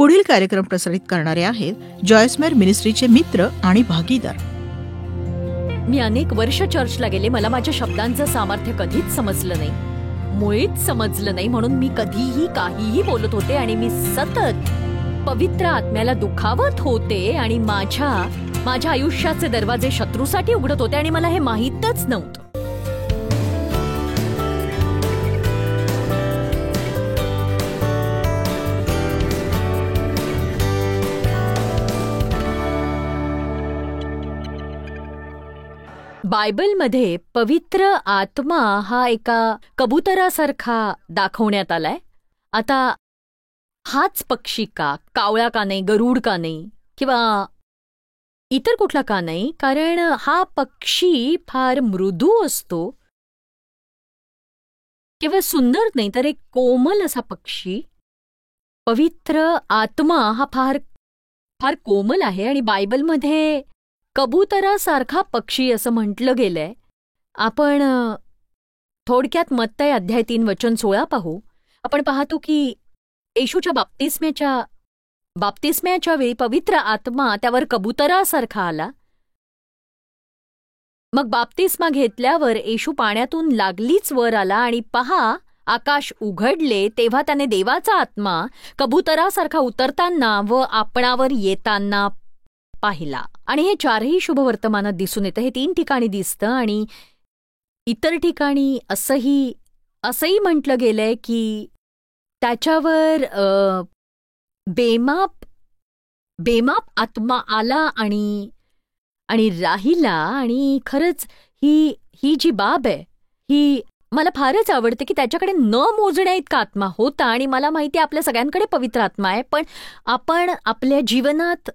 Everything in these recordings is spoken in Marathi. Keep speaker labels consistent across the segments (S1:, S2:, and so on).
S1: पुढील कार्यक्रम प्रसारित करणारे आहेत जॉयसमेर मिनिस्ट्रीचे मित्र आणि भागीदार.
S2: मी अनेक वर्ष चर्चला गेले, मला माझ्या शब्दांचं सामर्थ्य कधीच समजलं नाही, मुळीच समजलं नाही. म्हणून मी कधीही काहीही बोलत होते आणि मी सतत पवित्र आत्म्याला दुखावत होते आणि माझ्या आयुष्याचे दरवाजे शत्रूसाठी उघडत होते आणि मला हे माहीतच नव्हतं. बायबलमध्ये पवित्र आत्मा हा एका कबुतरासारखा दाखवण्यात आलाय. आता हाच पक्षी का, कावळा का नाही, गरुड का नाही किंवा इतर कुठला का नाही? कारण हा पक्षी फार मृदू असतो, केवळ सुंदर नाही तर एक कोमल असा पक्षी. पवित्र आत्मा हा फार फार कोमल आहे आणि बायबलमध्ये कबुतरासारखा पक्षी असं म्हटलं गेलंय. आपण थोडक्यात मत्तय अध्याय 3 वचन 16 पाहू. आपण पाहतो की येशूच्या बाप्तिस्म्याच्या वेळी पवित्र आत्मा त्यावर कबुतरासारखा आला. मग बाप्तिस्मा घेतल्यावर येशू पाण्यातून लागलीच वर आला आणि पहा, आकाश उघडले. तेव्हा त्याने देवाचा आत्मा कबुतरासारखा उतरताना व आपणावर येताना पाहिला. आणि हे चारही शुभवर्तमानात दिसून येतं. हे 3 ठिकाणी दिसतं आणि इतर ठिकाणी असंही म्हटलं गेलंय की त्याच्यावर बेमाप आत्मा आला आणि राहिला. आणि खरंच ही जी बाब आहे ही मला फारच आवडते की त्याच्याकडे न मोजण्या इतका आत्मा होता. आणि मला माहिती आहे आपल्या सगळ्यांकडे पवित्र आत्मा आहे, पण आपण आपल्या जीवनात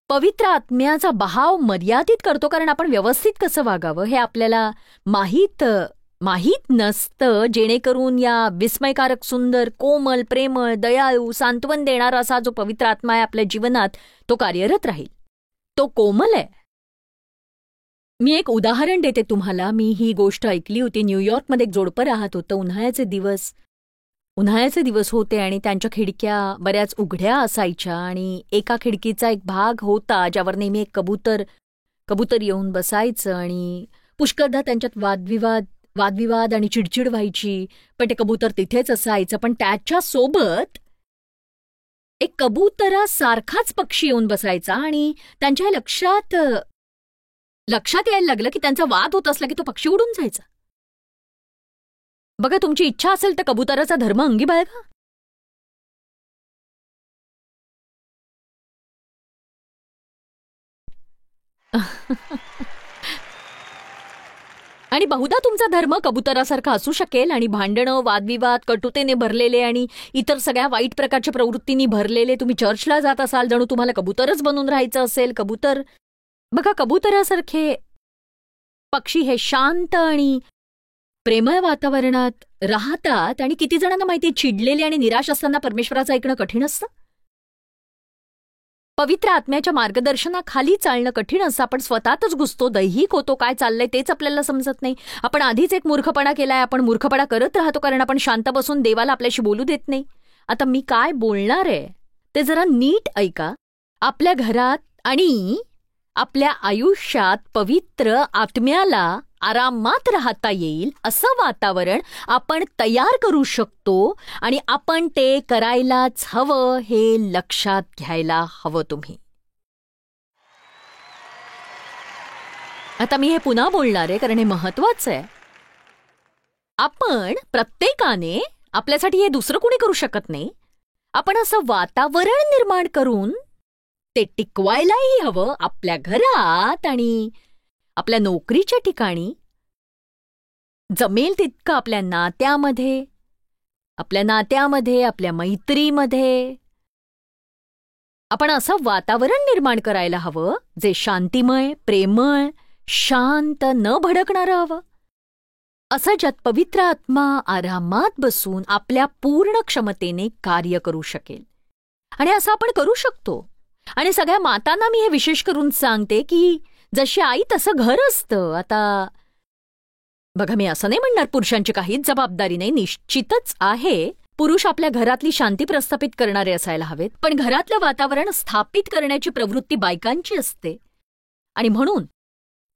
S2: पवित्र आत्म्याचा बहाव मर्यादित करतो, कारण आपण व्यवस्थित कसं वागावं हे आपल्याला माहीत नसतं. जेणेकरून या विस्मयकारक, सुंदर, कोमल, प्रेमळ, दयाळू, सांत्वन देणारा असा जो पवित्र आत्मा आहे आपल्या जीवनात तो कार्यरत राहील. तो कोमल आहे. मी एक उदाहरण देते तुम्हाला. मी ही गोष्ट ऐकली होती. न्यूयॉर्कमध्ये एक जोडपं राहत होतं. उन्हाळ्याचे दिवस होते आणि त्यांच्या खिडक्या बऱ्याच उघड्या असायच्या आणि एका खिडकीचा एक भाग होता ज्यावर नेहमी एक कबूतर येऊन बसायचं आणि पुष्कळदा त्यांच्यात वादविवाद आणि चिडचिड व्हायची. पण ते कबूतर तिथेच असायचं. पण त्याच्यासोबत एक कबुतरासारखाच पक्षी येऊन बसायचा आणि त्यांच्या लक्षात यायला लागलं की त्यांचा वाद होत असला की तो पक्षी उडून जायचा. बघा, तुमची इच्छा असेल तर कबुतराचा धर्म अंगी बाळगा. आणि बहुधा तुमचा धर्म कबुतरासारखा असू शकेल आणि भांडणं, वादविवाद, कटुतेने भरलेले आणि इतर सगळ्या वाईट प्रकारच्या प्रवृत्तींनी भरलेले. तुम्ही चर्चला जात असाल, जणू तुम्हाला कबुतरच बनून राहायचं असेल. बघा, कबुतरासारखे पक्षी हे शांत आणि प्रेमळ वातावरणात राहतात. आणि किती जणांना माहिती, चिडलेले आणि निराश असताना परमेश्वराचं ऐकणं कठीण असतं. पवित्र आत्म्याच्या मार्गदर्शनाखाली चालणं कठीण असतं. आपण स्वतःतच घुसतो, दैहिक होतो, काय चाललंय तेच आपल्याला समजत नाही. आपण आधीच एक मूर्खपणा केलाय, आपण मूर्खपणा करत राहतो कारण आपण शांत बसून देवाला आपल्याशी बोलू देत नाही. आता मी काय बोलणार आहे ते जरा नीट ऐका. आपल्या घरात आणि आपल्या आयुष्यात पवित्र आत्म्याला आरामात राहता येईल असं वातावरण आपण तयार करू शकतो आणि आपण ते करायलाच हवं हे लक्षात घ्यायला हवं तुम्ही. आता मी हे पुन्हा बोलणार आहे कारण हे महत्वाचं आहे. आपण प्रत्येकाने आपल्यासाठी हे दुसरं कोणी करू शकत नाही. आपण असं वातावरण निर्माण करून ते टिकवायलाही हवं आपल्या घरात आणि आपल्या नोकरीच्या ठिकाणी, जमेल तितकं आपल्या नात्यामध्ये, आपल्या मैत्रीमध्ये आपण असं वातावरण निर्माण करायला हवं जे शांतिमय, प्रेमळ, शांत, न भडकणारं हवं. असं ज्यात पवित्र आत्मा आरामात बसून आपल्या पूर्ण क्षमतेने कार्य करू शकेल. आणि असं आपण करू शकतो. आणि सगळ्या मातांना मी हे विशेष करून सांगते की जशी आई तसं घर असतं. आता बघा, मी असं नाही म्हणणार पुरुषांची काहीच जबाबदारी नाही, निश्चितच आहे. पुरुष आपल्या घरातली शांती प्रस्थापित करणारे असायला हवेत, पण घरातलं वातावरण स्थापित करण्याची प्रवृत्ती बायकांची असते. आणि म्हणून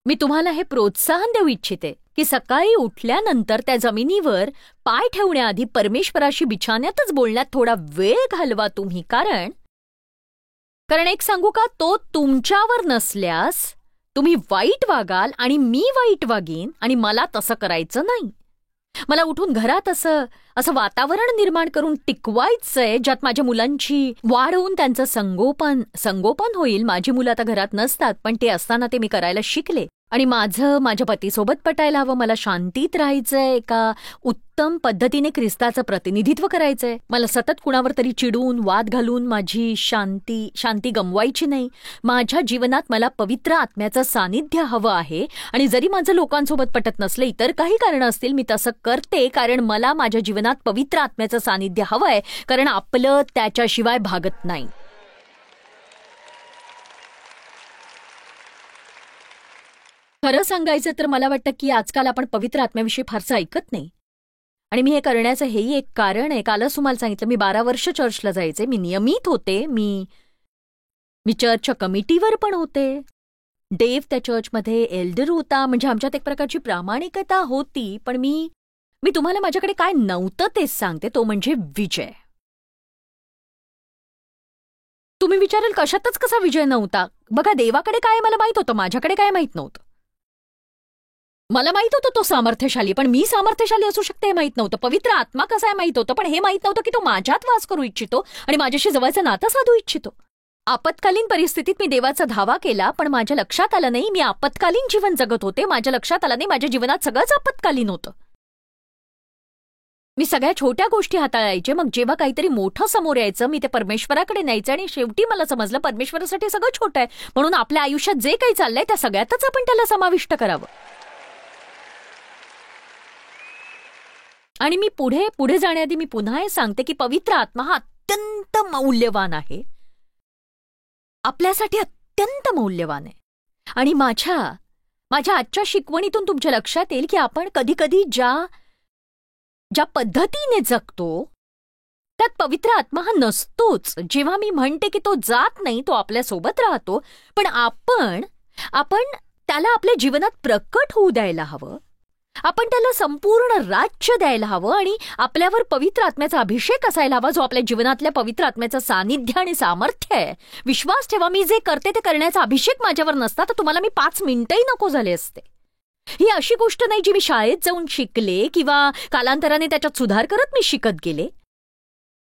S2: मी तुम्हाला हे प्रोत्साहन देऊ इच्छिते की सकाळी उठल्यानंतर त्या जमिनीवर पाय ठेवण्याआधी परमेश्वराशी बिछाण्यातच बोलण्यात थोडा वेळ घालवा तुम्ही. कारण एक सांगू का, तो तुमच्यावर नसल्यास तुम्ही वाईट वागाल आणि मी वाईट वागीन, आणि मला तसं करायचं नाही. मला उठून घरात असं वातावरण निर्माण करून टिकवायचंय ज्यात माझ्या मुलांची वाढ होऊन त्यांचं संगोपन होईल. माझी मुलं आता घरात नसतात, पण ते असताना ते मी करायला शिकले. आणि माझ्या पतीसोबत पटायला हवं. मला शांतीत राहायचंय, एका उत्तम पद्धतीने ख्रिस्ताचं प्रतिनिधित्व करायचंय. मला सतत कुणावर तरी चिडून वाद घालून माझी शांती गमवायची नाही. माझ्या जीवनात मला पवित्र आत्म्याचं सानिध्य हवं आहे. आणि जरी माझं लोकांसोबत पटत नसलं, इतर काही कारणं असतील, मी तसं करते कारण मला माझ्या जीवनात पवित्र आत्म्याचं सानिध्य हवंय, कारण आपलं त्याच्याशिवाय भागत नाही. खरं सांगायचं तर मला वाटतं की आजकाल आपण पवित्र आत्म्याविषयी फारसं ऐकत नाही. आणि मी हे करण्याचं हेही एक कारण आहे. कालच तुम्हाला सांगितलं, मी 12 वर्ष चर्चला जायचे. मी नियमित होते. मी चर्चच्या कमिटीवर पण होते. देव त्या चर्चमध्ये एल्डर होता. म्हणजे आमच्यात एक प्रकारची प्रामाणिकता होती. पण मी तुम्हाला माझ्याकडे काय नव्हतं तेच सांगते, तो म्हणजे विजय. तुम्ही विचाराल कशातच कसा विजय नव्हता. बघा, देवाकडे काय मला माहित होतं, माझ्याकडे काय माहित नव्हतं. मला माहित होतं तो सामर्थ्यशाली, पण मी सामर्थ्यशाली असू शकते हे माहित नव्हतं. पवित्र आत्मा कसा आहे माहित होतं, पण हे माहित नव्हतं की तो माझ्यात वास करू इच्छितो आणि माझ्याशी जवळचं नातं साधू इच्छितो. आपत्कालीन परिस्थितीत मी देवाचा धावा केला, पण माझ्या लक्षात आलं नाही मी आपत्कालीन जीवन जगत होते. माझ्या लक्षात आलं नाही माझ्या जीवनात सगळंच आपत्कालीन होतं. मी सगळ्या छोट्या गोष्टी हाताळायचे. मग जेव्हा काहीतरी मोठं समोर यायचं, मी ते परमेश्वराकडे न्यायचं. आणि शेवटी मला समजलं परमेश्वरासाठी सगळं छोटं आहे, म्हणून आपल्या आयुष्यात जे काही चाललंय त्या सगळ्यातच आपण त्याला समाविष्ट करावं. आणि मी पुढे जाण्याआधी मी पुन्हा हे सांगते की पवित्र आत्मा हा अत्यंत मौल्यवान आहे, आपल्यासाठी अत्यंत मौल्यवान आहे. आणि माझ्या आजच्या शिकवणीतून तुमच्या लक्षात येईल की आपण कधीकधी ज्या पद्धतीने जगतो त्यात पवित्र आत्मा हा नसतोच. जेव्हा मी म्हणते की तो जात नाही, तो आपल्यासोबत राहतो, पण आपण त्याला आपल्या जीवनात प्रकट होऊ द्यायला हवं. आपण त्याला संपूर्ण राज्य द्यायला हवं आणि आपल्यावर पवित्र आत्म्याचा अभिषेक असायला हवा, जो आपल्या जीवनातल्या पवित्र आत्म्याचं सानिध्य आणि सामर्थ्य आहे. विश्वास ठेवा, मी जे करते ते करण्याचा अभिषेक माझ्यावर नसता तर तुम्हाला मी 5 मिनिटंही नको झाले असते. ही अशी गोष्ट नाही जी मी शाळेत जाऊन शिकले किंवा कालांतराने त्याच्यात सुधार करत मी शिकत गेले.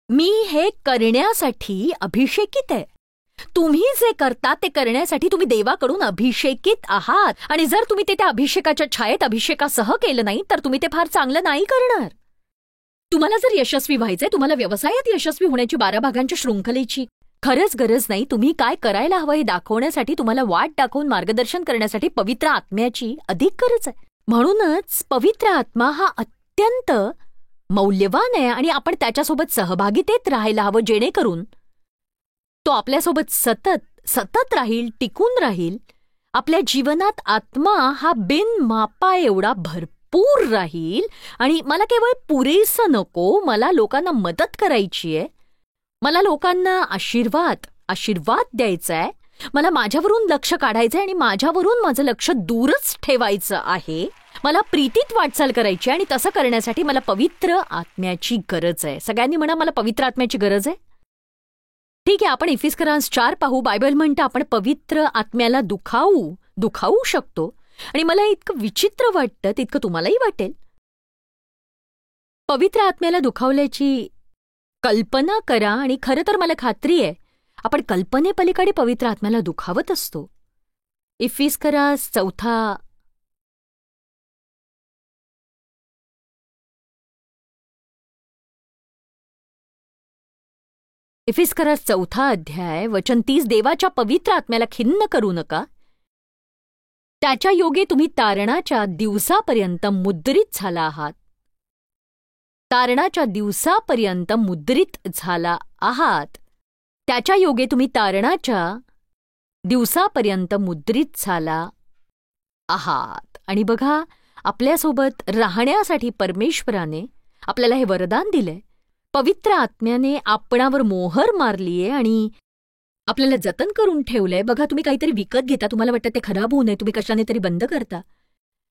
S2: मी हे करण्यासाठी अभिषेकित आहे. तुम्ही जे करता ते करण्यासाठी तुम्ही देवाकडून अभिषेकित आहात. आणि जर तुम्ही ते त्या अभिषेकाच्या छायेत अभिषेकासह केलं नाही तर तुम्ही ते फार चांगलं नाही करणार. तुम्हाला जर यशस्वी व्हायचंय, तुम्हाला व्यवसायात यशस्वी होण्याची 12 भागांच्या शृंखलेची खरंच गरज नाही. तुम्ही काय करायला हवं हे दाखवण्यासाठी, तुम्हाला वाट दाखवून मार्गदर्शन करण्यासाठी पवित्र आत्म्याची अधिक गरज आहे. म्हणूनच पवित्र आत्मा हा अत्यंत मौल्यवान आहे आणि आपण त्याच्यासोबत सहभागितेत राहायला हवं, जेणेकरून तो आपल्यासोबत सतत राहील, टिकून राहील. आपल्या जीवनात आत्मा हा बिनमापा एवढा भरपूर राहील. आणि मला केवळ पुरेसं नको, मला लोकांना मदत करायची आहे, मला लोकांना आशीर्वाद द्यायचा आहे, मला माझ्यावरून लक्ष काढायचं आहे आणि माझ्यावरून माझं लक्ष दूरच ठेवायचं आहे. मला प्रीतीत वाटचाल करायची आणि तसं करण्यासाठी मला पवित्र आत्म्याची गरज आहे. सगळ्यांनी म्हणा, मला पवित्र आत्म्याची गरज आहे. ठीक आहे, आपण इफिस्करास 4 पाहू. बायबल म्हणतं आपण पवित्र आत्म्याला दुखावू शकतो. आणि मला इतकं विचित्र वाटतं, तितकं तुम्हालाही वाटेल. पवित्र आत्म्याला दुखावल्याची कल्पना करा आणि खरं तर मला खात्री आहे आपण कल्पनेपलीकडे पवित्र आत्म्याला दुखावत असतो. इफिस्करास 4 अध्याय वचन 30, देवाच्या पवित्र आत्म्याला खिन्न करू नका, त्याच्या योगे तुम्ही तारणाच्या दिवसापर्यंत मुद्रित झाला आहात. तारणाच्या दिवसापर्यंत मुद्रित झाला आहात. त्याच्या योगे तुम्ही तारणाच्या दिवसापर्यंत मुद्रित झाला आहात. आणि बघा, आपल्यासोबत राहण्यासाठी परमेश्वराने आपल्याला हे वरदान दिलंय. पवित्र आत्म्याने आपणावर मोहर मारलीये आणि आपल्याला जतन करून ठेवलंय. बघा, तुम्ही काहीतरी विकत घेता, तुम्हाला वाटतं ते खराब होऊ नये, तुम्ही कशाने तरी बंद करता,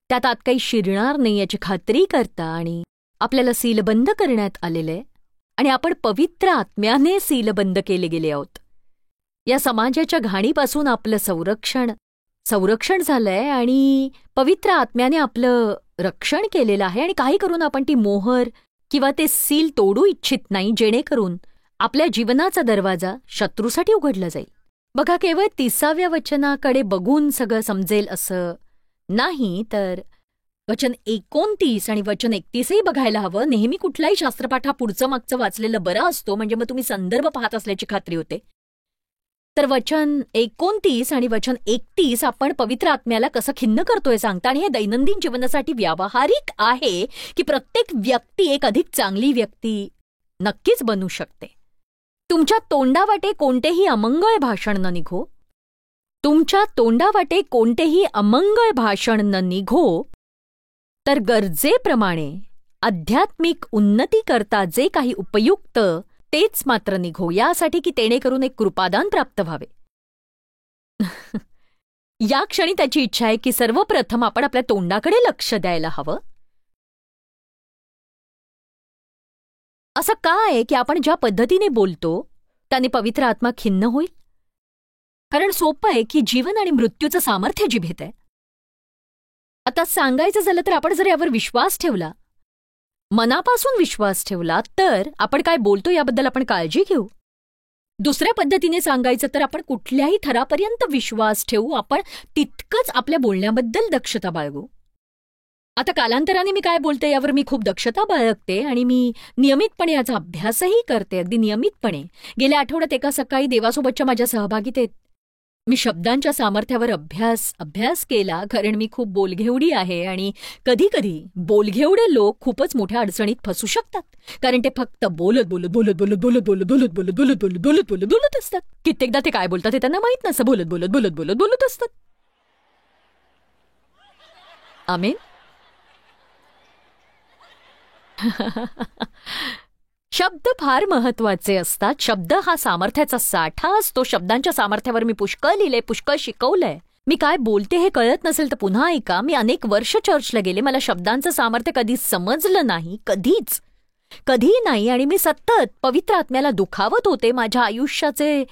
S2: त्यात आत काही शिरणार नाही याची खात्री करता आणि आपल्याला सीलबंद करण्यात आलेलंय आणि आपण पवित्र आत्म्याने सीलबंद केले गेले आहोत. या समाजाच्या घाणीपासून आपलं संरक्षण झालंय आणि पवित्र आत्म्याने आपलं रक्षण केलेलं आहे आणि काही करून आपण ती मोहर किंवा ते सील तोडू इच्छित नाही, जेणेकरून आपल्या जीवनाचा दरवाजा शत्रूसाठी उघडला जाईल. बघा, केवळ 30व्या वचनाकडे बघून सगळं समजेल असं नाही, तर वचन 29 आणि वचन 31ही बघायला हवं. नेहमी कुठलाही शास्त्रपाठ हा पुढचं मागचं वाचलेलं बरा असतो, म्हणजे मग तुम्ही संदर्भ पाहत असल्याची खात्री होते. तर वचन 29 आणि वचन 31 आपण पवित्र आत्म्याला कसं खिन्न करतोय सांगता, आणि हे दैनंदिन जीवनासाठी व्यावहारिक आहे की प्रत्येक व्यक्ती एक अधिक चांगली व्यक्ती नक्कीच बनू शकते. तुमच्या तोंडावाटे कोणतेही अमंगळ भाषण न निघो. तुमच्या तोंडावाटे कोणतेही अमंगळ भाषण न निघो, तर गरजेप्रमाणे आध्यात्मिक उन्नती करता जे काही उपयुक्त तेच मात्र निघो, यासाठी की तेणेकरून एक कृपादान प्राप्त व्हावे. या क्षणी त्याची इच्छा आहे की सर्वप्रथम आपण आपल्या तोंडाकडे लक्ष द्यायला हवं. असं का आहे की आपण ज्या पद्धतीने बोलतो त्याने पवित्र आत्मा खिन्न होईल? कारण सोपं आहे की जीवन आणि मृत्यूचं सामर्थ्य जिभेत आहे. आता सांगायचं झालं तर आपण जर यावर विश्वास ठेवला, मनापासून विश्वास ठेवला, तर आपण काय बोलतो याबद्दल आपण काळजी घेऊ. दुसऱ्या पद्धतीने सांगायचं तर आपण कुठल्याही थरापर्यंत विश्वास ठेवू, आपण तितकंच आपल्या बोलण्याबद्दल दक्षता बाळगू. आता कालांतराने मी काय बोलते यावर मी खूप दक्षता बाळगते आणि मी नियमितपणे याचा अभ्यासही करते, अगदी नियमितपणे. गेल्या आठवड्यात एका सकाळी देवासोबतच्या माझ्या सहभागितेत मी शब्दांच्या सामर्थ्यावर अभ्यास केला, कारण मी खूप बोलघेवडी आहे आणि कधी कधी बोलघेवडे लोक खूपच मोठ्या अडचणीत फसू शकतात, कारण ते फक्त बोलत असतात. कित्येकदा ते काय बोलतात हे त्यांना माहित नसतं, बोलत असतात. आमेन. शब्द फार महत्वाचे असतात. शब्द हा सामर्थ्याचा साठा असतो. शब्दांच्या सामर्थ्यावर मी पुष्कळ लिहिलंय, पुष्कळ शिकवलंय. मी काय बोलते हे कळत नसेल तर पुन्हा ऐका. मी अनेक वर्ष चर्चला गेले, मला शब्दांचं सामर्थ्य कधी समजलं नाही, कधी नाही, आणि मी सतत पवित्र आत्म्याला दुखावत होते. माझ्या आयुष्याचे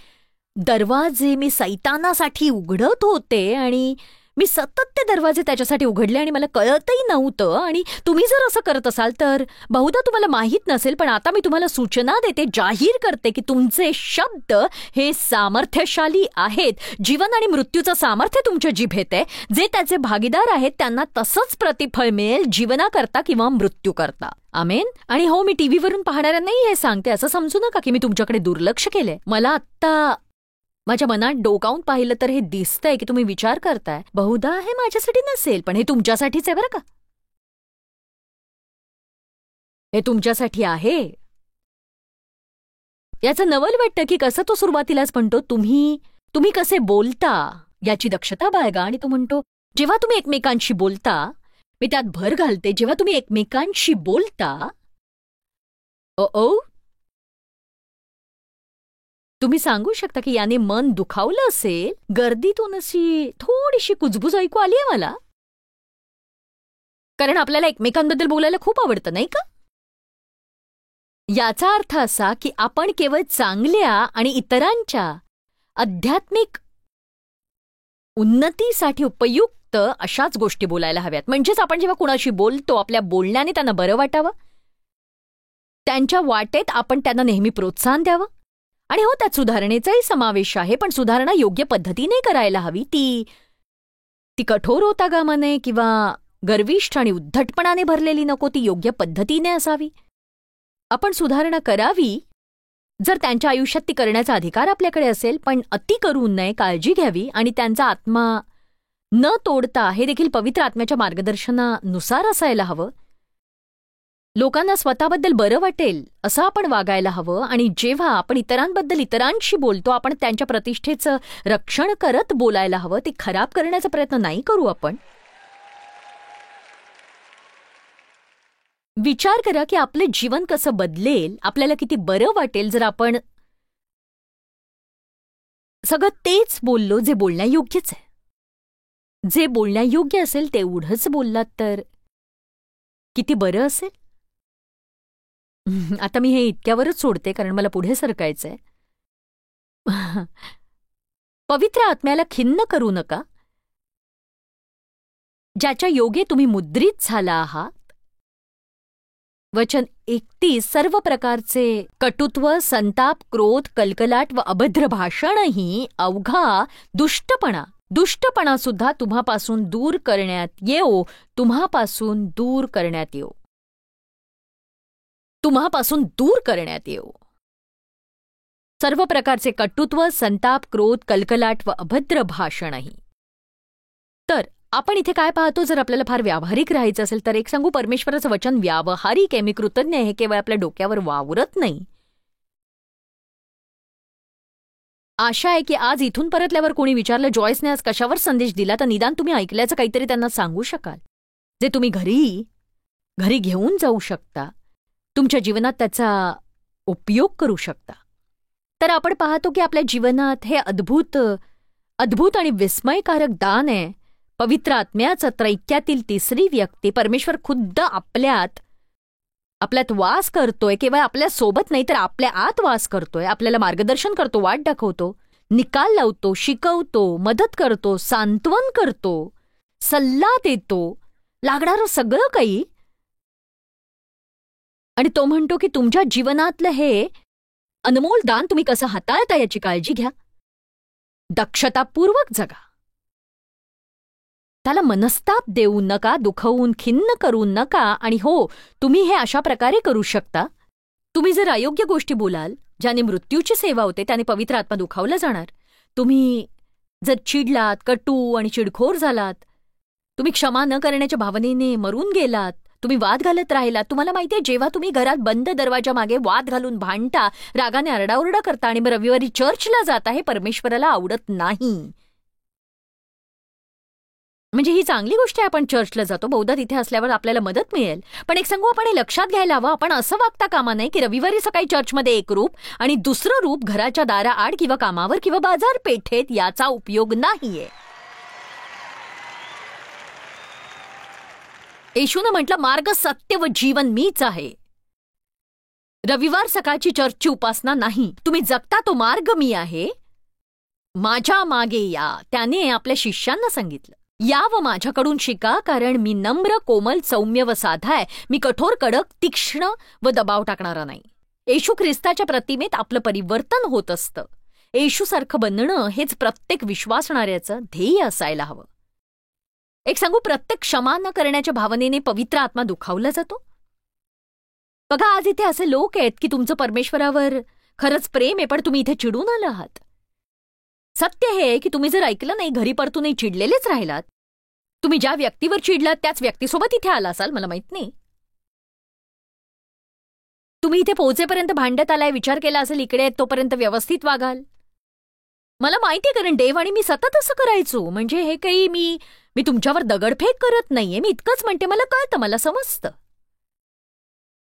S2: दरवाजे मी सैतानासाठी उघडत होते आणि मी सतत ते दरवाजे त्याच्यासाठी उघडले आणि मला कळतही नव्हतं. आणि तुम्ही जर असं करत असाल तर बहुधा तुम्हाला माहीत नसेल, पण आता मी तुम्हाला सूचना देते, जाहीर करते की तुमचे शब्द हे सामर्थ्यशाली आहेत. जीवन आणि मृत्यूचं सामर्थ्य तुमच्या जिभेत आहे. जे त्याचे भागीदार आहेत त्यांना तसंच प्रतिफळ मिळेल, जीवनाकरता किंवा मृत्यूकरता. आमेन. आणि हो, मी टीव्हीवरून पाहणाऱ्यांनाही हे सांगते, असं समजू नका की मी तुमच्याकडे दुर्लक्ष केलंय. मला आत्ता माझ्या मनात डोकावून पाहिलं तर हे दिसतंय की तुम्ही विचार करताय, बहुधा हे माझ्यासाठी नसेल, पण हे तुमच्यासाठीच आहे बरं का. हे तुमच्यासाठी आहे. याचं नवल वाटतं की कसं तो सुरुवातीलाच म्हणतो, तुम्ही कसे बोलता याची दक्षता बाळगा. आणि तो म्हणतो, जेव्हा तुम्ही एकमेकांशी बोलता, मी त्यात भर घालते, जेव्हा तुम्ही एकमेकांशी बोलता, तुम्ही सांगू शकता की याने मन दुखावलं असेल. गर्दीतून अशी थोडीशी कुजबुज ऐकू आलीये मला, कारण आपल्याला एकमेकांबद्दल बोलायला खूप आवडतं, नाही का? याचा अर्थ असा की आपण केवळ चांगल्या आणि इतरांच्या आध्यात्मिक उन्नतीसाठी उपयुक्त अशाच गोष्टी बोलायला हव्यात. म्हणजेच आपण जेव्हा कुणाशी बोलतो, आपल्या बोलण्याने त्यांना बरं वाटावं, त्यांच्या वाटेत आपण त्यांना नेहमी प्रोत्साहन द्यावं. आणि हो, त्यात सुधारणेचाही समावेश आहे, पण सुधारणा योग्य पद्धतीने करायला हवी. ती कठोर होता कामा नये किंवा गर्विष्ठ आणि उद्धटपणाने भरलेली नको, ती योग्य पद्धतीने असावी. आपण सुधारणा करावी जर त्यांच्या आयुष्यात ती करण्याचा अधिकार आपल्याकडे असेल, पण अति करू नये, काळजी घ्यावी आणि त्यांचा आत्मा न तोडता हे देखील पवित्र आत्म्याच्या मार्गदर्शनानुसार असायला हवं. लोकांना स्वतःबद्दल बरं वाटेल असं आपण वागायला हवं. आणि जेव्हा आपण इतरांशी बोलतो, आपण त्यांच्या प्रतिष्ठेचं रक्षण करत बोलायला हवं. ते खराब करण्याचा प्रयत्न नाही करू आपण. विचार करा की आपलं जीवन कसं बदलेल, आपल्याला किती बरं वाटेल जर आपण सगळं तेच बोललो जे बोलण्यायोग्यच आहे. जे बोलण्यायोग्य असेल तेवढंच बोललात तर किती बरं असेल. आता मी हे इतक्यावरच सोडते कारण मला पुढे सरकायचंय. पवित्र आत्म्याला खिन्न करू नका, ज्याच्या योगे तुम्ही मुद्रित झाला आहात. वचन 31, सर्व प्रकारचे कटुत्व, संताप, क्रोध, कलकलाट व अभद्र भाषणही अवघा दुष्टपणा सुद्धा तुम्हापासून दूर करण्यात येओ. तुम्हापासून दूर करण्यात येओ. तुम्हापासून दूर करण्यात येओ. सर्व प्रकारचे कटुत्व, संताप, क्रोध, कलकलाट व अभद्र भाषणही. तर आपण इथे काय पाहतो, जर आपल्याला फार व्यावहारिक राहायचं असेल तर एक सांगू, परमेश्वराचं वचन व्यावहारिक आहे. मी कृतज्ञ आहे, हे केवळ आपल्या डोक्यावर वावरत नाही. आशा आहे की आज इथून परतल्यावर कोणी विचारलं जॉयसने आज कशावर संदेश दिला, तर निदान तुम्ही ऐकल्याचं काहीतरी त्यांना सांगू शकाल, जे तुम्ही घरी घेऊन जाऊ शकता, तुमच्या जीवनात त्याचा उपयोग करू शकता. तर आपण पाहतो की आपल्या जीवनात हे अद्भुत आणि विस्मयकारक दान आहे. पवित्र आत्म्याचं त्रैक्यातील तिसरी व्यक्ती परमेश्वर खुद्द आपल्यात वास करतोय. केवळ आपल्या सोबत नाही तर आपल्या आत वास करतोय. आपल्याला मार्गदर्शन करतो, वाट दाखवतो, निकाल लावतो, शिकवतो, मदत करतो, सांत्वन करतो, सल्ला देतो, लागणारं सगळं काही. आणि तो म्हणतो की तुमच्या जीवनातलं हे अनमोल दान तुम्ही कसं हाताळता याची काळजी घ्या. दक्षतापूर्वक जगा. त्याला मनस्ताप देऊ नका, दुखवून खिन्न करू नका. आणि हो, तुम्ही हे अशा प्रकारे करू शकता. तुम्ही जर अयोग्य गोष्टी बोलाल ज्याने मृत्यूची सेवा होते, त्याने पवित्र आत्मा दुखावला जाणार. तुम्ही जर चिडलात, कटू आणि चिडखोर झालात, तुम्ही क्षमा न करण्याच्या भावनेने मरून गेलात, तुम्ही वाद घालत राहिलात. तुम्हाला माहितीये, जेव्हा तुम्ही घरात बंद दरवाजा मागे वाद घालून भांडता, रागाने आरडाओरडा करता आणि रविवारी चर्चला जाता, हे परमेश्वराला आवडत नाही. म्हणजे ही चांगली गोष्ट आहे, आपण चर्चला जातो, बहुधा तिथे असल्यावर आपल्याला मदत मिळेल. पण एक सांगू, आपण हे लक्षात घ्यायला हवं, आपण असं वागता कामा नये की रविवारी सकाळी चर्चमध्ये एक रूप आणि दुसरं रूप घराच्या दाराआड किंवा कामावर किंवा बाजारपेठेत. याचा उपयोग नाहीये. येशूनं म्हटलं, मार्ग, सत्य व जीवन मीच आहे. रविवार सकाळची चर्चची उपासना नाही. तुम्ही जगता तो मार्ग मी आहे. माझ्या मागे या, त्याने आपल्या शिष्यांना सांगितलं. या व माझ्याकडून शिका, कारण मी नम्र, कोमल, सौम्य व साधा आहे. मी कठोर, कडक, तीक्ष्ण व दबाव टाकणारा नाही. येशू ख्रिस्ताच्या प्रतिमेत आपलं परिवर्तन होत असतं. येशूसारखं बनणं हेच प्रत्येक विश्वासणाऱ्याचं ध्येय असायला हवं. एक सांगू, प्रत्येक क्षमा न करण्याच्या भावनेने पवित्र आत्मा दुखावला जातो. बघा, आज इथे असे लोक आहेत की तुमचं परमेश्वरावर खरंच प्रेम आहे, पण तुम्ही इथे चिडून आला आहात. सत्य हे की तुम्ही जर ऐकलं नाही, घरी परतूनही चिडलेलेच राहिलात. तुम्ही ज्या व्यक्तीवर चिडलात त्याच व्यक्तीसोबत इथे आला असाल, मला माहित नाही. तुम्ही इथे पोहोचेपर्यंत भांडत आलाय, विचार केला असेल इकडे तोपर्यंत व्यवस्थित वागाल. मला माहिती, कारण देव आणि मी सतत असं करायचो. म्हणजे हे काही मी तुमच्यावर दगडफेक करत नाहीये. मी इतकंच म्हणते, मला कळतं, मला समजतं.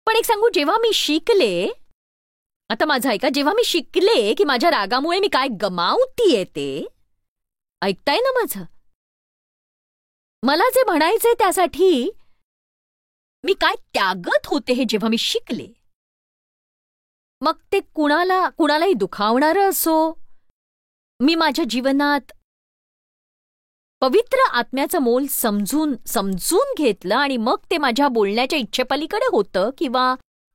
S2: पण एक सांगू, जेव्हा मी शिकले, आता माझं ऐका, जेव्हा मी शिकले की माझ्या रागामुळे मी काय गमावतीये, ते ऐकताय ना माझं? मला जे म्हणायचंय त्यासाठी मी काय त्यागत होते हे जेव्हा मी शिकले, मग ते कुणालाही दुखावणारं असो, मी माझ्या जीवनात पवित्र आत्म्याचं मोल समजून घेतलं आणि मग ते माझ्या बोलण्याच्या इच्छेपलीकडे होतं, किंवा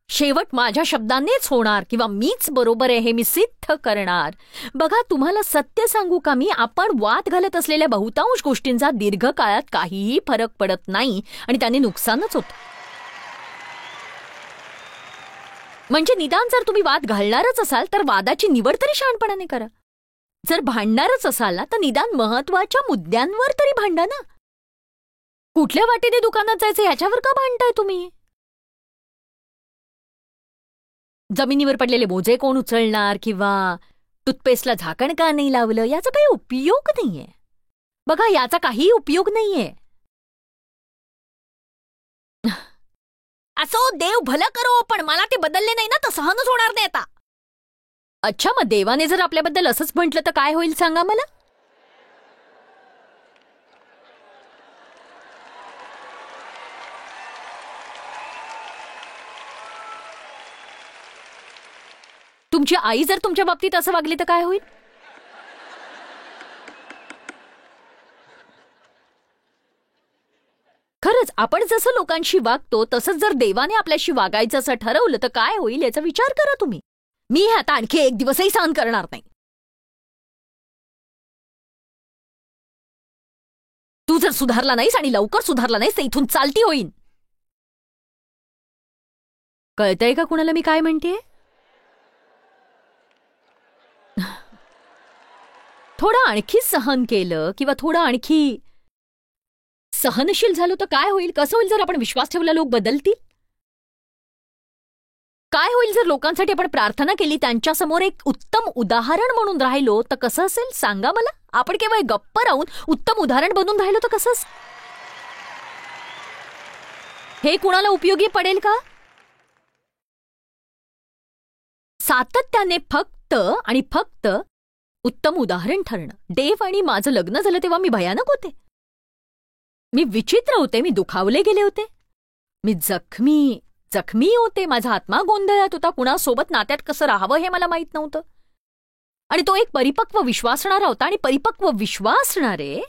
S2: शेवट माझ्या शब्दांनीच होणार, किंवा मीच बरोबर आहे हे मी सिद्ध करणार. बघा, तुम्हाला सत्य सांगू का, आपण वाद घालत असलेल्या बहुतांश गोष्टींचा दीर्घकाळात काहीही फरक पडत नाही आणि त्याने नुकसानच होतं. म्हणजे निदान जर तुम्ही वाद घालणारच असाल तर वादाची निवड तरी शहाणपणाने करा. जर भांडणारच असाल ना, तर निदान महत्वाच्या मुद्द्यांवर तरी भांडा ना. कुठल्या वाटेने दुकानात जायचं ह्याच्यावर का भांडताय तुम्ही? जमिनीवर पडलेले मोजे कोण उचलणार, किंवा टूथपेस्टला झाकण का नाही लावलं, याचा काही उपयोग नाहीये. बघा, याचा काही उपयोग नाहीये. असो, देव भलं करो, पण मला ते बदलले नाही ना, तर सहनच होणार नाही आता. अच्छा, मग देवाने जर आपल्याबद्दल असंच म्हटलं तर काय होईल सांगा मला? तुमची आई जर तुमच्या बाबतीत असं वागली तर काय होईल? खरंच, आपण जसं लोकांशी वागतो तसंच जर देवाने आपल्याशी वागायचं असं ठरवलं तर काय होईल याचा विचार करा तुम्ही. मी हे आता आणखी एक दिवसही सहन करणार नाही. तू जर सुधारला नाहीस आणि लवकर सुधारला नाहीस तर इथून चालती होईन. कळतंय का कुणाला मी काय म्हणतेय? थोडं आणखी सहन केलं किंवा थोडं आणखी सहनशील झालो तर काय होईल? कसं होईल जर आपण विश्वास ठेवला लोक बदलतील? काय होईल जर लोकांसाठी आपण प्रार्थना केली, त्यांच्यासमोर एक उत्तम उदाहरण म्हणून राहिलो तर कसं असेल सांगा मला? आपण केवळ गप्प राहून उत्तम उदाहरण बनून राहिलो तर कसं असेल? हे कुणाला उपयोगी पडेल का? सातत्याने फक्त आणि फक्त उत्तम उदाहरण ठरणं. देव आणि माझं लग्न झालं तेव्हा मी भयानक होते, मी विचित्र होते, मी दुखावले गेले होते, मी जखमी होते, माझा आत्मा गोंधळात होता, कुणासोबत नात्यात कसं राहावं हे मला माहित नव्हतं. आणि तो एक परिपक्व विश्वासणारा होता. आणि परिपक्व विश्वासणारे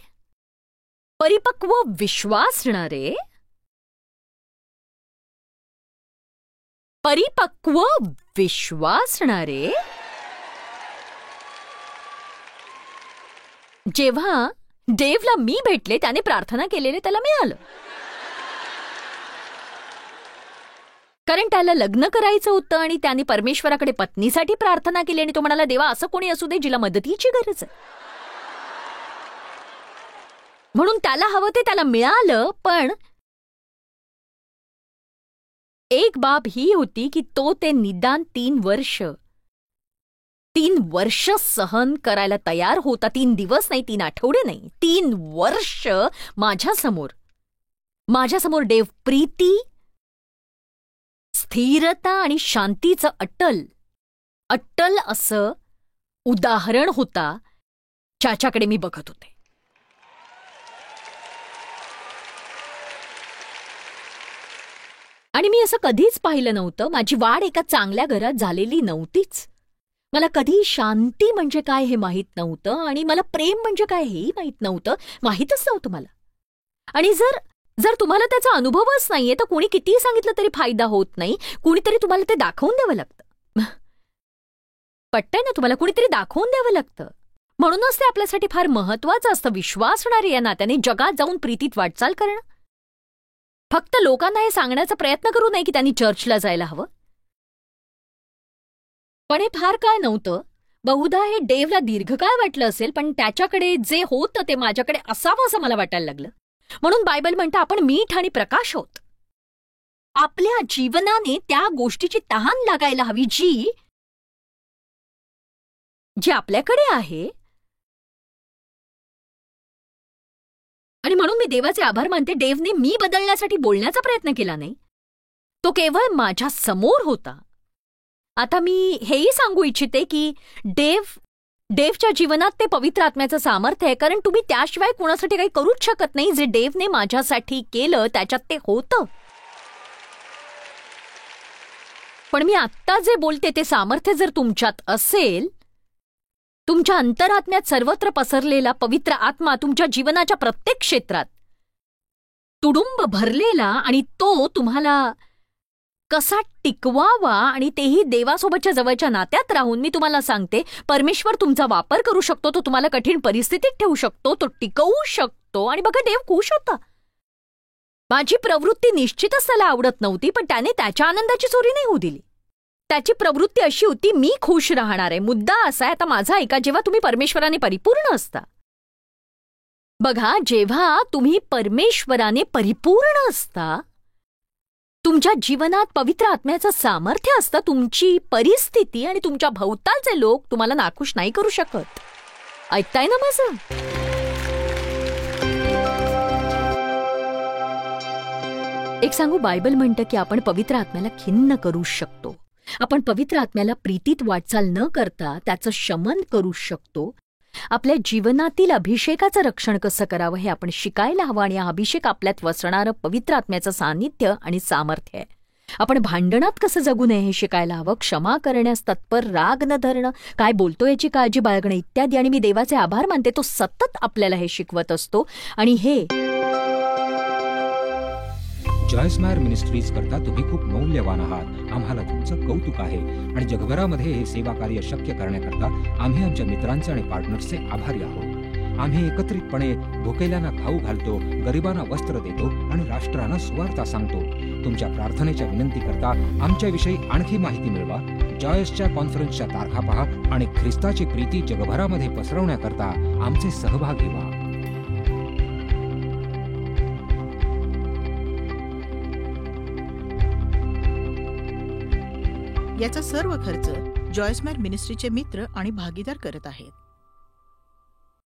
S2: जेव्हा देवला मी भेटले, त्याने प्रार्थना केलेले त्याला मिळालं. कारण त्याला लग्न करायचं होतं आणि त्याने परमेश्वराकडे पत्नीसाठी प्रार्थना केली आणि तो म्हणाला, देवा असं कोणी असू दे जिला मदतीची गरज आहे. म्हणून त्याला हवं ते त्याला मिळालं. पण एक बाब ही होती की तो ते निदान 3 वर्ष सहन करायला तयार होता. 3 दिवस नाही, 3 आठवडे नाही, 3 वर्ष माझ्यासमोर देव प्रीती, स्थिरता आणि शांतीचं अट्टल असं उदाहरण होता, ज्याच्याकडे मी बघत होते. आणि मी असं कधीच पाहिलं नव्हतं. माझी वाढ एका चांगल्या घरात झालेली नव्हतीच. मला कधी शांती म्हणजे काय हे माहीत नव्हतं आणि मला प्रेम म्हणजे काय हेही माहीतच नव्हतं मला. आणि जर तुम्हाला त्याचा अनुभवच नाहीये तर कोणी कितीही सांगितलं तरी फायदा होत नाही. कुणीतरी तुम्हाला ते दाखवून द्यावं लागतं. पटतंय ना तुम्हाला? कुणीतरी दाखवून द्यावं लागतं. म्हणूनच ते आपल्यासाठी फार महत्वाचं असतं. विश्वासणारे या नात्याने जगात जाऊन प्रीतीत वाटचाल करणं. फक्त लोकांना हे सांगण्याचा प्रयत्न करू नये की त्यांनी चर्चला जायला हवं. पण हे फार काय नव्हतं. बहुधा हे देवला दीर्घकाळ वाटलं असेल, पण त्याच्याकडे जे होतं ते माझ्याकडे असावं असं मला वाटायला लागलं. म्हणून बायबल म्हणतं आपण मीठ आणि प्रकाश आहोत. आपल्या जीवनाने त्या गोष्टीची तहान लागायला हवी जी आपल्याकडे आहे. आणि म्हणून मी देवाचे आभार मानते. देवने मी बदलण्यासाठी बोलण्याचा प्रयत्न केला नाही, तो केवळ माझ्या समोर होता. आता मी हेही सांगू इच्छिते की देवच्या जीवनात ते पवित्र आत्म्याचं सामर्थ्य आहे. कारण तुम्ही त्याशिवाय कुणासाठी काही करूच शकत नाही. जे देवने माझ्यासाठी केलं त्याच्यात ते होतं. पण मी आत्ता जे बोलते ते सामर्थ्य जर तुमच्यात असेल, तुमच्या अंतरात्म्यात सर्वत्र पसरलेला पवित्र आत्मा तुमच्या जीवनाच्या प्रत्येक क्षेत्रात तुडुंब भरलेला, आणि तो तुम्हाला कसा टिकवावा आणि तेही देवासोबतच्या जवळच्या नात्यात राहून, मी तुम्हाला सांगते परमेश्वर तुमचा वापर करू शकतो. तो तुम्हाला कठीण परिस्थितीत ठेवू शकतो, तो टिकवू शकतो. आणि बघा, देव खुश होता. माझी प्रवृत्ती निश्चितच त्याला आवडत नव्हती, पण त्याने त्याच्या आनंदाची चोरी नाही होऊ दिली. त्याची प्रवृत्ती अशी होती, मी खुश राहणार आहे. मुद्दा असा आहे, आता माझा ऐका, जेव्हा तुम्ही परमेश्वराने परिपूर्ण असता, बघा, जेव्हा तुम्ही परमेश्वराने परिपूर्ण असता, तुमच्या जीवनात पवित्र आत्म्याचं सामर्थ्य असतं, तुमची परिस्थिती आणि तुमच्या भोवतालचे लोक तुम्हाला नाखुश नाही करू शकत. ऐकताय ना माझं? एक सांगू, बायबल म्हणतं की आपण पवित्र आत्म्याला खिन्न करू शकतो. आपण पवित्र आत्म्याला प्रीतीत वाटचाल न करता त्याचं शमन करू शकतो. आपल्या जीवनातील अभिषेकाचं रक्षण कसं करावं हे आपण शिकायला हवं, आणि हा अभिषेक आपल्यात वसणारं पवित्र आत्म्याचं सान्निध्य आणि सामर्थ्य आहे. आपण भांडणात कसं जगू नये हे शिकायला हवं. क्षमा करण्यास तत्पर, राग न धरणं, काय बोलतो याची काळजी बाळगणं इत्यादी. आणि मी देवाचे आभार मानते, तो सतत आपल्याला हे शिकवत असतो. आणि हे
S3: जॉयस मायर मिनिस्ट्रीज करता तुम्ही खूप मौल्यवान आहात. आम्हाला तुमचं कौतुक आहे आणि जगभरामध्ये हे सेवा कार्य शक्य करण्याकरता आम्ही आमच्या मित्रांचे आणि पार्टनर्सचे आभारी आहोत. आम्ही एकत्रितपणे भुकेल्यांना खाऊ घालतो, गरिबांना वस्त्र देतो आणि राष्ट्रांना सुवार्ता सांगतो. तुमच्या प्रार्थनेच्या विनंती करता आमच्याविषयी आणखी माहिती मिळवा. जॉयसच्या कॉन्फरन्सच्या तारखा पहा आणि ख्रिस्ताची प्रीती जगभरामध्ये पसरवण्याकरता आमचे सहभागी व्हा.
S1: याचा सर्व खर्च जॉयस मायर मिनिस्ट्रीचे मित्र आणि भागीदार करत आहेत.